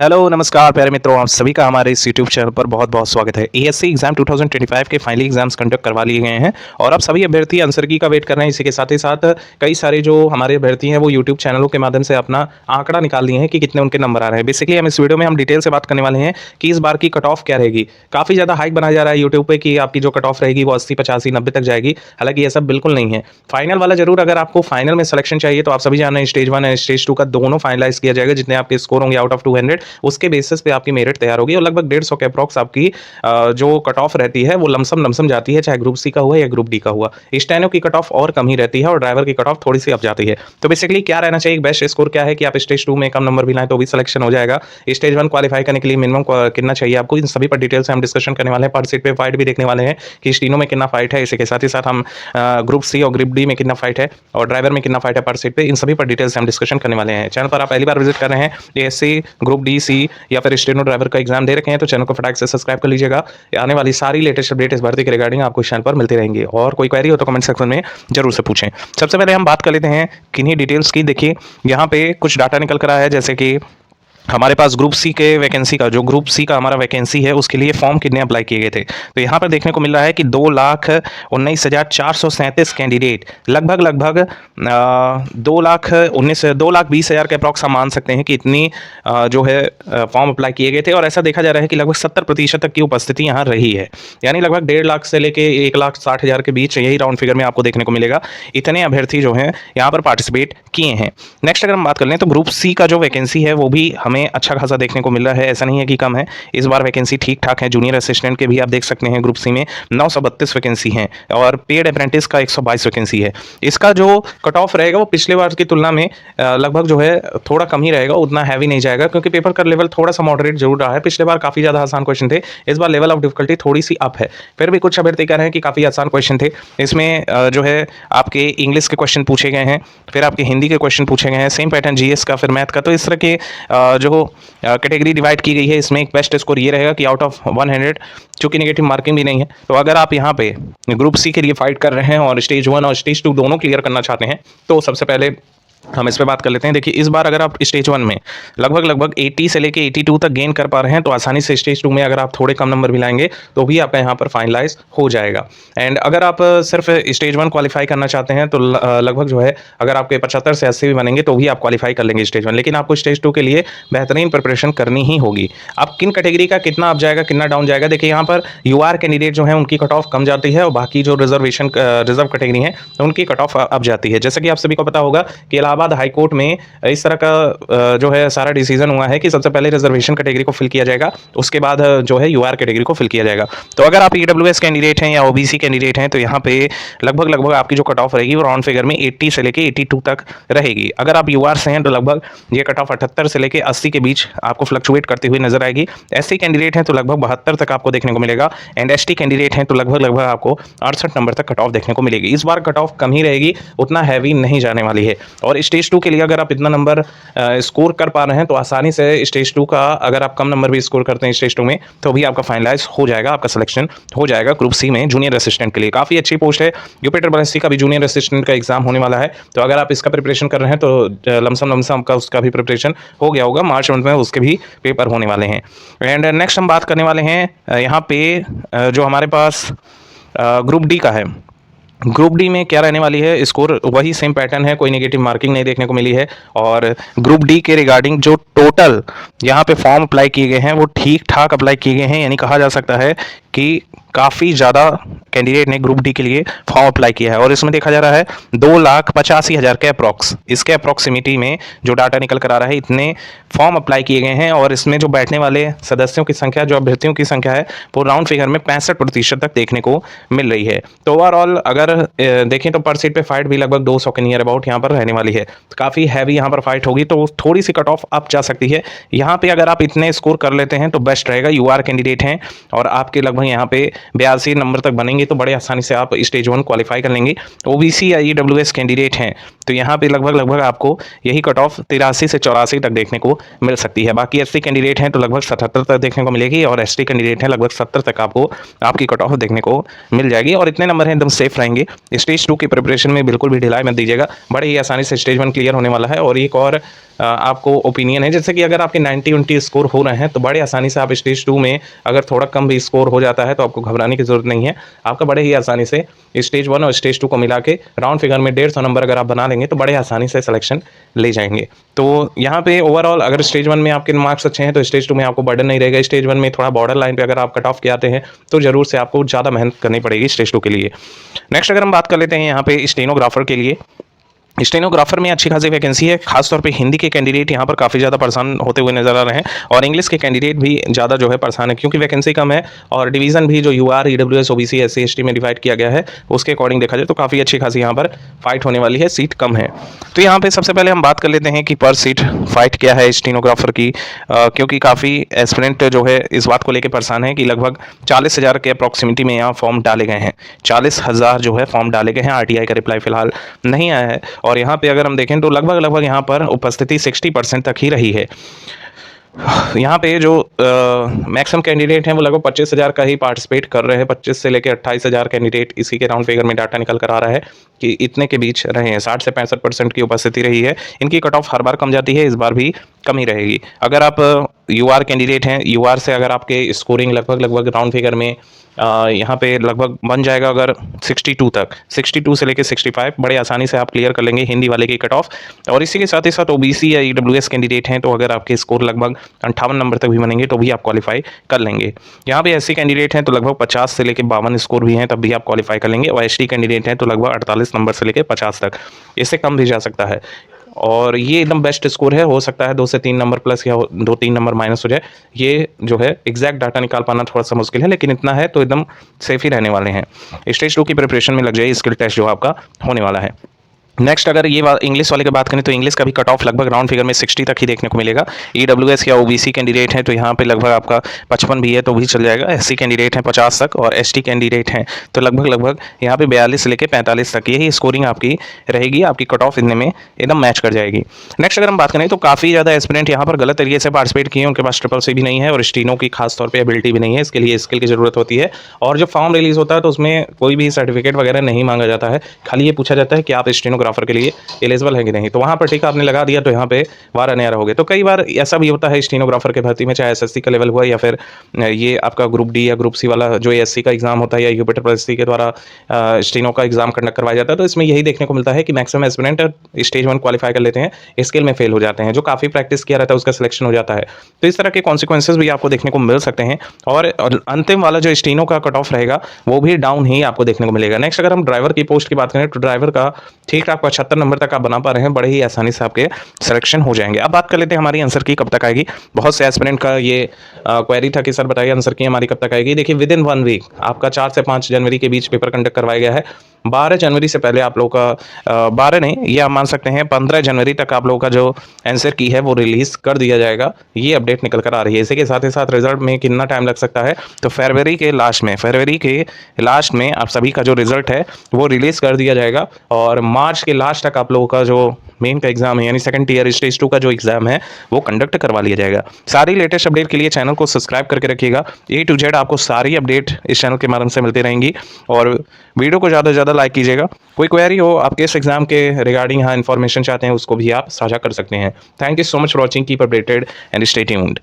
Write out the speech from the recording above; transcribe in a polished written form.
Hello नमस्कार प्यारे मित्रों, आप सभी का हमारे इस यूट्यूब चैनल पर बहुत बहुत स्वागत है। एएससी एग्जाम 2025 के फाइनली एग्जाम्स कंडक्ट करवा लिए गए हैं और अब सभी अभ्यर्थी आंसर की का वेट कर रहे हैं। इसी के साथ ही साथ कई सारे जो हमारे अभ्यर्थी हैं वो यूट्यूब चैनलों के माध्यम से अपना आंकड़ा निकाल लिए हैं कि कितने उनके नंबर आ रहे हैं। बेसिकली हम इस वीडियो में हम डिटेल से बात करने वाले हैं कि इस बार की कट ऑफ क्या रहेगी। काफ़ी ज़्यादा हाइक बनाया जा रहा है यूट्यूब पर कि आपकी जो कट ऑफ रहेगी वो 80, 85, 90 तक जाएगी। हालांकि ये सब बिल्कुल नहीं है। फाइनल वाला जरूर, अगर आपको फाइनल में सिलेक्शन चाहिए तो आप सभी जान रहे हैं स्टेज 1 एंड स्टेज 2 का दोनों फाइनलाइज किया जाएगा। जितने आपके स्कोर होंगे आउट ऑफ 200 उसके बेसिस पे आपकी मेरिट तैयार होगी और लगभग 150 के अप्रॉक्स आपकी जो कट ऑफ रहती है वो लमसम जाती है, चाहे ग्रुप सी का हुआ या ग्रुप डी का हुआ। स्टेनो की कट ऑफ और कम ही रहती है और ड्राइवर की कट ऑफ थोड़ी सी अप जाती है। तो बेसिकली क्या रहना चाहिए, बेस्ट स्कोर क्या है कि आप स्टेज 2 में कम नंबर भी लाएं तो भी सिलेक्शन हो जाएगा। स्टेज 1 क्वालिफाई करने के लिए मिनिमम कितना चाहिए आपको, इन सभी पर डिटेल से हम डिस्कशन करने वाले हैं। पर सीट पे फाइट भी देखने वाले हैं कि स्टीनो में कितना फाइट है। इसी के साथ ही साथ हम ग्रुप सी और ग्रुप डी में कितना फाइट है और ड्राइवर में कितना फाइट है पर सीट पे, इन सभी पर डिटेल से हम डिस्कशन करने वाले हैं। चैनल पर आप पहली बार विजिट कर रहे हैं, एएससी ग्रुप डी सी या फिर स्टेनो ड्राइवर का एग्जाम दे रखे हैं तो चैनल को फटाक से सब्सक्राइब कर लीजिएगा। आने वाली सारी लेटेस्ट अपडेट इस भर्ती के रिगार्डिंग आपको चैनल पर मिलती रहेंगी और कोई क्वेरी हो तो कमेंट सेक्शन में जरूर से पूछें। सबसे पहले हम बात कर लेते हैं किन्हीं डिटेल्स की। देखिए यहाँ पे कुछ डाटा निकल कर आया है, जैसे कि हमारे पास ग्रुप सी के वैकेंसी का, जो ग्रुप सी का हमारा वैकेंसी है उसके लिए फॉर्म कितने अप्लाई किए गए थे। तो यहाँ पर देखने को मिल रहा है कि 2,19,437 कैंडिडेट, लगभग 2,20,000 के अप्रॉक्स हम मान सकते हैं कि इतनी जो है फॉर्म अप्लाई किए गए थे। और ऐसा देखा जा रहा है कि लगभग 70% तक की उपस्थिति यहाँ रही है, यानी लगभग 1.5 लाख से लेके 1,60,000 के बीच, यही राउंड फिगर में आपको देखने को मिलेगा। इतने अभ्यर्थी जो हैं यहाँ पर पार्टिसिपेट किए हैं। नेक्स्ट अगर हम बात कर लें तो ग्रुप सी का जो वैकेंसी है वो भी हमें अच्छा खासा देखने को मिल रहा है, ऐसा नहीं है कि कम है। इस बार वैकेंसी ठीक ठाक है। जूनियर असिस्टेंट के भी आप देख सकते हैं ग्रुप सी में 932 वैकेंसी हैं और पेड अप्रेंटिस का 122 वैकेंसी है। इसका जो कट ऑफ रहेगा वो पिछले बार की तुलना में लगभग जो है थोड़ा कम ही रहेगा, उतना हैवी नहीं जाएगा क्योंकि पेपर का लेवल थोड़ा सा मॉडरेट जरूर रहा है। पिछले बार काफ़ी ज़्यादा आसान क्वेश्चन थे, इस बार लेवल ऑफ डिफिकल्टी थोड़ी सी अप है। फिर भी कुछ अभ्यर्थी कह रहे हैं कि काफ़ी आसान क्वेश्चन थे। इसमें जो है आपके इंग्लिश के क्वेश्चन पूछे गए हैं, फिर आपके हिंदी के क्वेश्चन पूछे गए हैं, सेम पैटर्न जीएस का, फिर मैथ का। तो इस तरह के जो कैटेगरी डिवाइड की गई है, इसमें एक बेस्ट स्कोर ये रहेगा कि आउट ऑफ 100, चूंकि नेगेटिव मार्किंग भी नहीं है, तो अगर आप यहाँ पे ग्रुप सी के लिए फाइट कर रहे हैं और स्टेज 1 और स्टेज 2 दोनों क्लियर करना चाहते हैं तो सबसे पहले हम इस पे बात कर लेते हैं। देखिए इस बार अगर आप स्टेज 1 में लगभग 80 से लेके 82 तक गेन कर पा रहे हैं तो आसानी से स्टेज 2 में अगर आप थोड़े कम नंबर भी लाएंगे तो भी आपका यहाँ पर फाइनलाइज हो जाएगा। एंड अगर आप सिर्फ स्टेज 1 क्वालिफाई करना चाहते हैं तो लगभग जो है अगर आपके 75 से 80 भी बनेंगे तो भी आप क्वालिफाई कर लेंगे स्टेज 1। लेकिन आपको स्टेज 2 के लिए बेहतरीन प्रिपरेशन करनी ही होगी। अब किन कैटेगरी का कितना अप जाएगा, कितना डाउन जाएगा, देखिए यहाँ पर यूआर कैंडिडेट जो है उनकी कट ऑफ कम जाती है और बाकी जो रिजर्व कैटेगरी है उनकी कट ऑफ अप जाती है। जैसे कि आप सभी को पता होगा कि इलाहाबाद हाईकोर्ट में इस तरह का जो है सारा डिसीजन हुआ है कि सबसे पहले रिजर्वेशन कैटेगरी को फिल किया जाएगा, उसके बाद जो है यूआर कैटेगरी को फिल किया जाएगा। तो अगर आप ईडब्ल्यूएस कैंडिडेट हैं या ओबीसी कैंडिडेट हैं तो यहाँ पे लगभग आपकी जो कट ऑफ रहेगी वो राउंड फिगर में 80 से लेके 82 तक रहेगी। अगर आप यूआर से हैं तो लगभग ये कट ऑफ 78 से लेके 80 के बीच आपको फ्लक्चुएट करती हुई नजर आएगी। एससी कैंडिडेट हैं तो लगभग 72 तक आपको देखने को मिलेगा एंड एसटी कैंडिडेट हैं तो लगभग आपको 68 नंबर तक कट ऑफ देखने को मिलेगी। इस बार कट ऑफ कम ही रहेगी, उतना हैवी नहीं जाने वाली है। और स्टेज 2 के लिए अगर आप इतना नंबर स्कोर कर पा रहे हैं तो आसानी से स्टेज 2 का अगर आप कम नंबर भी स्कोर करते हैं स्टेज 2 में तो भी आपका फाइनलाइज हो जाएगा, आपका सिलेक्शन हो जाएगा ग्रुप सी में जूनियर असिस्टेंट के लिए। काफ़ी अच्छी पोस्ट है। यूपीट्रिपल का भी जूनियर असिस्टेंट का एग्जाम होने वाला है, तो अगर आप इसका प्रिपरेशन कर रहे हैं तो लमसम का उसका भी प्रिपरेशन हो गया होगा। मार्च मंथ में उसके भी पेपर होने वाले हैं। एंड नेक्स्ट हम बात करने वाले हैं यहाँ पे जो हमारे पास ग्रुप डी का है। ग्रुप डी में क्या रहने वाली है, स्कोर वही सेम पैटर्न है, कोई नेगेटिव मार्किंग नहीं देखने को मिली है। और ग्रुप डी के रिगार्डिंग जो टोटल यहाँ पे फॉर्म अप्लाई किए गए हैं वो ठीक ठाक अप्लाई किए गए हैं, यानी कहा जा सकता है कि काफ़ी ज़्यादा कैंडिडेट ने ग्रुप डी के लिए फॉर्म अप्लाई किया है। और इसमें देखा जा रहा है 2,85,000 के अप्रॉक्स, इसके अप्रॉक्सिमिटी में जो डाटा निकल कर आ रहा है इतने फॉर्म अप्लाई किए गए हैं। और इसमें जो बैठने वाले सदस्यों की संख्या, जो अभ्यर्थियों की संख्या है वो राउंड फिगर में 65% तक देखने को मिल रही है। तो ओवरऑल अगर देखें तो पर सीट पे फाइट भी लगभग 200 के नियर अबाउट यहाँ पर रहने वाली है। तो काफ़ी हैवी यहाँ पर फाइट होगी, तो थोड़ी सी कट ऑफ अप जा सकती है। यहाँ पे अगर आप इतने स्कोर कर लेते हैं तो बेस्ट रहेगा। यूआर कैंडिडेट हैं और आपके लगभग यहाँ पे 82 नंबर तक बनेंगे तो बड़े आसानी से आप स्टेज 1 क्वालिफाई कर लेंगे। ओबीसी या ईडब्ल्यूएस कैंडिडेट हैं तो यहाँ पे लगभग आपको यही कट ऑफ 83 से 84 तक देखने को मिल सकती है। बाकी एससी कैंडिडेट हैं तो लगभग 77 तक देखने को मिलेगी और एसटी कैंडिडेट हैं लगभग 70 तक आपको आपकी कट ऑफ देखने को मिल जाएगी। और इतने नंबर हैं एकदम सेफ रहेंगे। स्टेज 2 की प्रिपरेशन में बिल्कुल भी ढिलाई मत दीजिएगा, बड़े ही आसानी से स्टेज 1 क्लियर होने वाला है। और एक और आपको ओपिनियन है। जैसे कि अगर आपके 90-20 स्कोर हो रहे हैं तो बड़े आसानी से आप स्टेज 2 में अगर थोड़ा कम भी स्कोर हो जाता है तो आपको घबराने की ज़रूरत नहीं है। आपका बड़े ही आसानी से स्टेज 1 और स्टेज 2 को मिला के राउंड फिगर में 150 नंबर अगर आप बना लेंगे तो बड़े आसानी से सिलेक्शन ले जाएँगे। तो यहाँ पे ओवरऑल अगर स्टेज 1 में आपके मार्क्स अच्छे हैं तो स्टेज 2 में आपको बर्डन नहीं रहेगा। स्टेज 1 में थोड़ा बॉर्डर लाइन पे अगर आप कट ऑफ के आते हैं तो ज़रूर से आपको ज़्यादा मेहनत करनी पड़ेगी स्टेज 2 के लिए। नेक्स्ट अगर हम बात कर लेते हैं यहाँ पे स्टेनोग्राफर के लिए। स्टेनोग्राफर में अच्छी खासी वैकेंसी है, खासतौर पे हिंदी के कैंडिडेट यहाँ पर काफ़ी ज़्यादा परेशान होते हुए नजर आ रहे हैं और इंग्लिश के कैंडिडेट भी ज़्यादा जो है परेशान है क्योंकि वैकेंसी कम है और डिवीजन भी जो UR, EWS, OBC, SC, ST में डिवाइड किया गया है उसके अकॉर्डिंग देखा जाए तो काफ़ी अच्छी खासी यहाँ पर फाइट होने वाली है, सीट कम है। तो यहाँ पर सबसे पहले हम बात कर लेते हैं कि पर सीट फाइट क्या है स्टेनोग्राफर की, क्योंकि काफ़ी एस्पिरेंट जो है इस बात को लेकर परेशान है कि लगभग 40,000 के अप्रॉक्सिमिटी में यहाँ फॉर्म डाले गए हैं। 40,000 जो है फॉर्म डाले गए हैं, आरटीआई का रिप्लाई फिलहाल नहीं आया है और यहाँ पे अगर हम देखें तो लगभग यहाँ पर उपस्थिति 60% तक ही रही है। यहाँ पे जो मैक्सिमम कैंडिडेट हैं वो लगभग 25,000 का ही पार्टिसिपेट कर रहे हैं। 25 से लेकर 28,000 कैंडिडेट इसी के राउंड फिगर में डाटा निकल कर आ रहा है कि इतने के बीच रहे हैं। 60 से 65% की उपस्थिति रही है। इनकी कट ऑफ हर बार कम जाती है, इस बार भी कम ही रहेगी। अगर आप यूआर कैंडिडेट हैं, यूआर से अगर आपके स्कोरिंग लगभग राउंड फिगर में यहाँ पे लगभग बन जाएगा अगर 62 तक, 62 से लेकर 65 बड़े आसानी से आप क्लियर कर लेंगे हिंदी वाले की कट ऑफ। और इसी के साथ ही साथ ओबीसी या ईडब्ल्यूएस कैंडिडेट हैं तो अगर आपके स्कोर लगभग 58 नंबर तक भी बनेंगे तो भी आप क्वालिफाई कर लेंगे। यहाँ पे एससी कैंडिडेट हैं तो लगभग 50 से लेकर 52 स्कोर भी हैं तब भी आप क्वालिफाई कर लेंगे और एसटी कैंडिडेट हैं तो लगभग 48 नंबर से लेकर 50 तक, इससे कम भी जा सकता है। और ये एकदम बेस्ट स्कोर है, हो सकता है 2 से 3 नंबर प्लस या 2-3 नंबर माइनस हो जाए। ये जो है एग्जैक्ट डाटा निकाल पाना थोड़ा सा मुश्किल है, लेकिन इतना है तो एकदम सेफ ही रहने वाले हैं। स्टेज 2 की प्रिपरेशन में लग जाए, स्किल टेस्ट जो आपका होने वाला है। नेक्स्ट अगर ये इंग्लिश वाले की बात करें तो इंग्लिश का भी कट ऑफ लगभग राउंड फिगर में 60 तक ही देखने को मिलेगा। ईडब्ल्यूएस या ओबीसी कैंडिडेट हैं तो यहाँ पे लगभग आपका 55 भी है तो भी चल जाएगा। एससी कैंडिडेट हैं 50 तक और एसटी कैंडिडेट हैं तो लगभग यहाँ पे 42 से लेकर 45 तक यही स्कोरिंग आपकी रहेगी। आपकी कट ऑफ इतने में एकदम मैच कर जाएगी। नेक्स्ट अगर हम बात करें तो काफ़ी ज़्यादा एस्पिरेंट यहाँ पर गलत तरीके से पार्टिसिपेट किए, उनके पास ट्रिपल सी भी नहीं है और स्टीनो की खास तौर पर एबिलिटी भी नहीं है। इसके लिए स्किल की ज़रूरत होती है और जब फॉर्म रिलीज होता है तो उसमें कोई भी सर्टिफिकेट वगैरह नहीं मांगा जाता है, खाली ये पूछा जाता है कि आप स्टेनोग्राफर के लिए एलिजिबल है कि नहीं। तो वहाँ पर टिक आपने लगा दिया तो यहाँ पे वारा नया रहोगे। तो कई बार ऐसा भी होता है स्टेनोग्राफर के भर्ती में, चाहे एसएससी का लेवल हुआ या फिर ये आपका ग्रुप डी या ग्रुप सी वाला जो एससी का एग्जाम होता है या यूपीटर परिस्थिति के द्वारा स्टेनो का एग्जाम कंडक्ट करवाया जाता है। तो इसमें यही देखने को मिलता है कि मैक्सिमम एस्पिरेंट स्टेज 1 क्वालिफाई कर लेते हैं, स्किल में फेल हो जाते हैं। जो काफ़ी प्रैक्टिस किया रहता है उसका सिलेक्शन हो जाता है। तो इस तरह के कॉन्सिक्वेंसेज भी आपको देखने को मिल सकते हैं और अंतिम वाला जो स्टेनो का कट ऑफ रहेगा वो भी डाउन ही आपको देखने को मिलेगा। नेक्स्ट अगर हम ड्राइवर की पोस्ट की बात करें तो ड्राइवर का ठीक ठाक 75 नंबर तक आप बना पा रहे हैं, बड़े ही आसानी से आपके सिलेक्शन हो जाएंगे। अब बात कर लेते हैं हमारी आंसर की कब तक आएगी। बहुत से एस्पिरेंट का ये क्वेरी था कि सर बताइए आंसर की हमारी कब तक आएगी। देखिए विद इन 1 वीक आपका 4 से 5 जनवरी के बीच पेपर कंडक्ट करवाया गया है। 12 जनवरी से पहले आप लोगों का 12 नहीं, ये आप मान सकते हैं 15 जनवरी तक आप लोगों का जो आंसर की है वो रिलीज कर दिया जाएगा। ये अपडेट निकल कर आ रही है। इसी के साथ ही साथ रिजल्ट में कितना टाइम लग सकता है तो फरवरी के लास्ट में आप सभी का जो रिजल्ट है वो रिलीज कर दिया जाएगा और मार्च के लास्ट तक आप लोगों का जो मेन का एग्जाम है यानी सेकंड टियर स्टेज 2 का जो एग्जाम है वो कंडक्ट करवा लिया जाएगा। सारी लेटेस्ट अपडेट के लिए चैनल को सब्सक्राइब करके रखिएगा। A to Z आपको सारी अपडेट इस चैनल के माध्यम से मिलती रहेंगी और वीडियो को ज़्यादा से ज़्यादा लाइक कीजिएगा। कोई क्वेरी हो आपके इस एग्जाम के रिगार्डिंग इन्फॉर्मेशन चाहते हैं उसको भी आप साझा कर सकते हैं। Thank you so much for watching, keep updated and stay tuned.